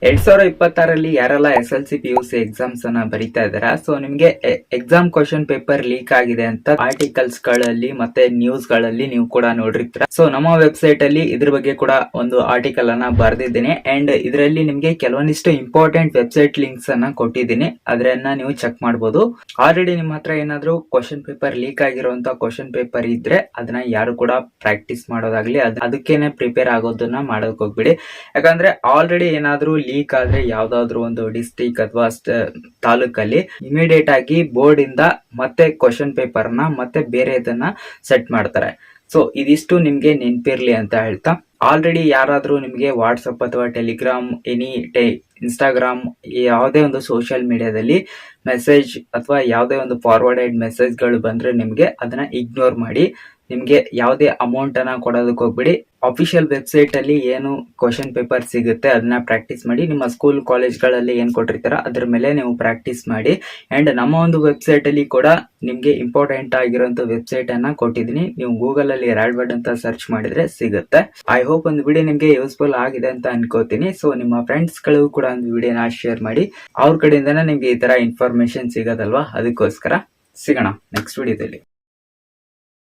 2026ರಲ್ಲಿ ಯಾರೆಲ್ಲ SLC PUC exams ಅನ್ನ ಬರೀತಾ ಇದಾರೆ, ಸೊ ನಿಮ್ಗೆ ಎಕ್ಸಾಮ್ ಕ್ವಶನ್ ಪೇಪರ್ ಲೀಕ್ ಆಗಿದೆ ಅಂತ ಆರ್ಟಿಕಲ್ಸ್ ಗಳಲ್ಲಿ ಮತ್ತೆ ನ್ಯೂಸ್ ಗಳಲ್ಲಿ ನೀವು ಕೂಡ ನೋಡಿರ್ತೀರ. ಸೊ ನಮ್ಮ ವೆಬ್ಸೈಟ್ ಅಲ್ಲಿ ಇದ್ರ ಬಗ್ಗೆ ಕೂಡ ಒಂದು ಆರ್ಟಿಕಲ್ ಅನ್ನ ಬರೆದಿದ್ದೀನಿ ಅಂಡ್ ಇದರಲ್ಲಿ ನಿಮ್ಗೆ ಕೆಲವೊಂದಿಷ್ಟು ಇಂಪಾರ್ಟೆಂಟ್ ವೆಬ್ಸೈಟ್ ಲಿಂಕ್ಸ್ ಅನ್ನ ಕೊಟ್ಟಿದ್ದೀನಿ, ಅದನ್ನ ನೀವು ಚೆಕ್ ಮಾಡಬಹುದು. ಆಲ್ರೆಡಿ ನಿಮ್ಮ ಹತ್ರ ಏನಾದ್ರು ಕ್ವಶನ್ ಪೇಪರ್ ಲೀಕ್ ಆಗಿರುವಂತ ಕ್ವಶನ್ ಪೇಪರ್ ಇದ್ರೆ ಅದನ್ನ ಯಾರು ಕೂಡ ಪ್ರಾಕ್ಟೀಸ್ ಮಾಡೋದಾಗ್ಲಿ ಅದಕ್ಕೇನೆ ಪ್ರಿಪೇರ್ ಆಗೋದನ್ನ ಮಾಡೋದಕ್ಕೆ ಹೋಗ್ಬಿಡಿ. ಯಾಕಂದ್ರೆ ಆಲ್ರೆಡಿ ಏನಾದ್ರು ಲೀಕ್ ಆದ್ರೆ ಯಾವ್ದಾದ್ರು ಒಂದು ಡಿಸ್ಟ್ರಿಕ್ಟ್ ಅಥವಾ ತಾಲೂಕಲ್ಲಿ ಇಮಿಡಿಯೇಟ್ ಆಗಿ ಬೋರ್ಡ್ ಇಂದ ಮತ್ತೆ ಕ್ವಶನ್ ಪೇಪರ್ ನ ಮತ್ತೆ ಬೇರೆ ಇದನ್ನ ಸೆಟ್ ಮಾಡ್ತಾರೆ. ಸೊ ಇದಿಷ್ಟು ನಿಮ್ಗೆ ನೆನ್ಪಿರ್ಲಿ ಅಂತ ಹೇಳ್ತಾ, ಆಲ್ರೆಡಿ ಯಾರಾದ್ರೂ ನಿಮ್ಗೆ ವಾಟ್ಸಪ್ ಅಥವಾ ಟೆಲಿಗ್ರಾಮ್ ಇನ್ಸ್ಟಾಗ್ರಾಮ್ ಯಾವುದೇ ಒಂದು ಸೋಷಿಯಲ್ ಮೀಡಿಯಾದಲ್ಲಿ ಮೆಸೇಜ್ ಅಥವಾ ಯಾವುದೇ ಒಂದು ಫಾರ್ವರ್ಡೆಡ್ ಮೆಸೇಜ್ ಗಳು ಬಂದ್ರೆ ನಿಮ್ಗೆ ಅದನ್ನ ಇಗ್ನೋರ್ ಮಾಡಿ. ನಿಮ್ಗೆ ಯಾವುದೇ ಅಮೌಂಟ್ ಅನ್ನ ಕೊಡೋದಕ್ಕೆ ಹೋಗ್ಬಿಡಿ. ಅಫಿಷಿಯಲ್ ವೆಬ್ಸೈಟ್ ಅಲ್ಲಿ ಏನು ಕ್ವಶನ್ ಪೇಪರ್ ಸಿಗುತ್ತೆ ಅದನ್ನ ಪ್ರಾಕ್ಟೀಸ್ ಮಾಡಿ. ನಿಮ್ಮ ಸ್ಕೂಲ್ ಕಾಲೇಜ್ಗಳಲ್ಲಿ ಏನ್ ಕೊಟ್ಟಿರ್ತಾರ ಅದ್ರ ಮೇಲೆ ನೀವು ಪ್ರಾಕ್ಟೀಸ್ ಮಾಡಿ. ಅಂಡ್ ನಮ್ಮ ಒಂದು ವೆಬ್ಸೈಟ್ ಅಲ್ಲಿ ಕೂಡ ನಿಮ್ಗೆ ಇಂಪಾರ್ಟೆಂಟ್ ಆಗಿರುವಂತ ವೆಬ್ಸೈಟ್ ಅನ್ನ ಕೊಟ್ಟಿದ್ದೀನಿ. ನೀವು ಗೂಗಲ್ ಅಲ್ಲಿ ರಾಡ್ವರ್ಡ್ ಅಂತ ಸರ್ಚ್ ಮಾಡಿದ್ರೆ ಸಿಗುತ್ತೆ. ಐ ಹೋಪ್ ಒಂದು ವಿಡಿಯೋ ನಿಮ್ಗೆ ಯೂಸ್ಫುಲ್ ಆಗಿದೆ ಅಂತ ಅನ್ಕೋತೀನಿ. ಸೊ ನಿಮ್ಮ ಫ್ರೆಂಡ್ಸ್ ಗಳಿಗೂ ಕೂಡ ಒಂದು ವಿಡಿಯೋನ ಶೇರ್ ಮಾಡಿ. ಅವ್ರ ಕಡೆಯಿಂದನೇ ನಿಮ್ಗೆ ಈ ತರ ಇನ್ಫಾರ್ಮೇಶನ್ ಸಿಗೋದಲ್ವಾ, ಅದಕ್ಕೋಸ್ಕರ ಸಿಗೋಣ ನೆಕ್ಸ್ಟ್ ವಿಡಿಯೋದಲ್ಲಿ.